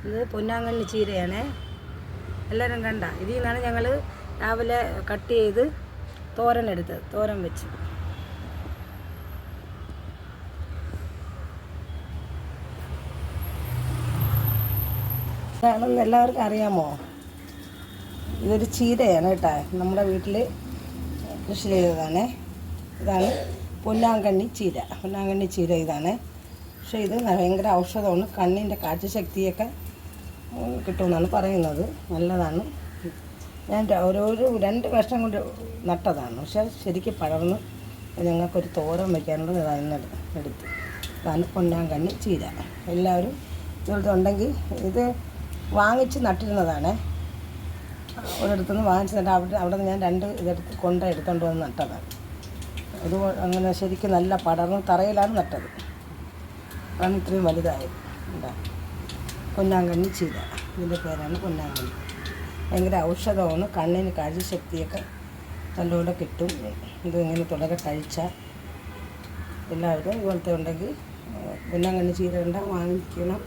ഇത് പൊന്നാങ്കണ്ണി ചീരയാണ്. എല്ലാവരും കണ്ട. ഇതിൽ നിന്നാണ് ഞങ്ങൾ രാവിലെ കട്ട് ചെയ്ത് തോരനെടുത്തത്. തോരൻ വെച്ച് ഇതാണെന്ന് എല്ലാവർക്കും അറിയാമോ? ഇതൊരു ചീരയാണ് കേട്ടോ. നമ്മുടെ വീട്ടിൽ കൃഷി ചെയ്തതാണ്. ഇതാണ് പൊന്നാങ്കണ്ണി ചീര. പൊന്നാങ്കണ്ണി ചീര ഇതാണ്. പക്ഷേ ഇത് ഭയങ്കര ഔഷധമാണ്. കണ്ണിൻ്റെ കാഴ്ചശക്തിയൊക്കെ കിട്ടുമെന്നാണ് പറയുന്നത്. നല്ലതാണ്. ഞാൻ ഓരോരോ 2 വർഷം കൊണ്ട് നട്ടതാണ്. പക്ഷേ ശരിക്കും പടർന്ന് ഞങ്ങൾക്കൊരു തോരൻ വയ്ക്കാനുള്ളത് ഇതാണ് എടുത്ത്. ഇതാണ് പൊന്നാങ്കണ്ണി ചീര. എല്ലാവരും ഇതുപോലത്തെ ഉണ്ടെങ്കിൽ ഇത് വാങ്ങിച്ച് നട്ടിരുന്നതാണ്. ഒരിടത്തുനിന്ന് വാങ്ങിച്ച് നട്ട് അവിടെ നിന്ന് ഞാൻ 2 ഇതെടുത്ത് എടുത്തുകൊണ്ട് വന്ന് നട്ടതാണ്. ഇത് അങ്ങനെ ശരിക്കും നല്ല പടർന്ന് തറയിലാണ് നട്ടത്. അതാണ് ഇത്രയും വലുതായത്. എന്താ പൊന്നാങ്കണ്ണി ചീര, ഇതിൻ്റെ പേരാണ് പൊന്നാങ്കണ്ണി. ഭയങ്കര ഔഷധമാണ്. കണ്ണിന് കാഴ്ചശക്തിയൊക്കെ നല്ലപോലെ കിട്ടും. ഇത് ഇങ്ങനെ തുടരെ കഴിച്ചാൽ എല്ലാവരും ഇതുപോലത്തെ ഉണ്ടെങ്കിൽ പൊന്നാങ്കണ്ണി ചീര വാങ്ങിക്കണം.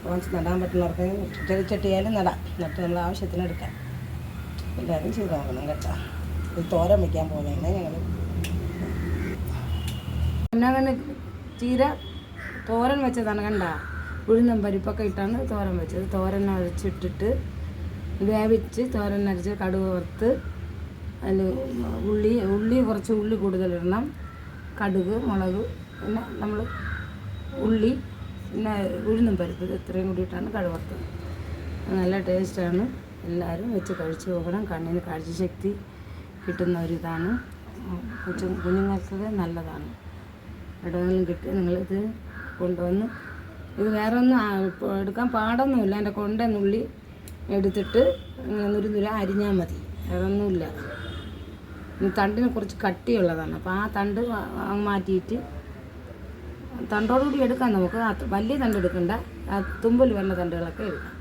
വാങ്ങിച്ച് നടാൻ പറ്റുന്നവർക്ക് ചെടിച്ചട്ടിയായാലും നടാം. നട്ട് നമ്മൾ ആവശ്യത്തിന് എടുക്കാം. എല്ലാവരും ചെയ്ത് നോക്കണം കേട്ടോ. ഇത് തോരൻ വയ്ക്കാൻ പോകുന്നതാണ് ഞങ്ങൾ. പൊന്നാങ്കണ്ണി ചീര തോരൻ വെച്ചതാണ്. കണ്ട, ഉഴുന്നും പരിപ്പൊക്കെ ഇട്ടാണ് തോരൻ വെച്ചത്. തോരൻ അരച്ചിട്ടിട്ട് വേവിച്ച് തോരൻ അരച്ച് കടുക് വറുത്ത് അതിൽ ഉള്ളി കുറച്ച് ഉള്ളി കൂടുതലിടണം. കടുക്, മുളക്, പിന്നെ നമ്മൾ ഉള്ളി, പിന്നെ ഉഴുന്നും പരിപ്പ്, ഇത് ഇത്രയും കൂടിയിട്ടാണ് കടുക് വറുത്തത്. നല്ല ടേസ്റ്റാണ്. എല്ലാവരും വെച്ച് കഴിച്ച് നോക്കണം. കണ്ണിന് കാഴ്ചശക്തി കിട്ടുന്ന ഒരിതാണ്. കുഞ്ഞുങ്ങൾക്കൊക്കെ നല്ലതാണ്. എവിടെയെങ്കിലും കിട്ടി നിങ്ങളിത് കൊണ്ടുവന്ന്, ഇത് വേറെ ഒന്നും എടുക്കാൻ പാടൊന്നുമില്ല. എൻ്റെ കൊണ്ടുള്ളിൽ എടുത്തിട്ട് നുര അരിഞ്ഞാൽ മതി. വേറെ ഒന്നുമില്ല. തണ്ടിന് കുറച്ച് കട്ടിയുള്ളതാണ്. അപ്പോൾ ആ തണ്ട് മാറ്റിയിട്ട് തണ്ടോടുകൂടി എടുക്കാം. നമുക്ക് വലിയ തണ്ട് എടുക്കണ്ട. ആ തുമ്പിൽ വരുന്ന തണ്ടുകളൊക്കെ എടുക്കാം.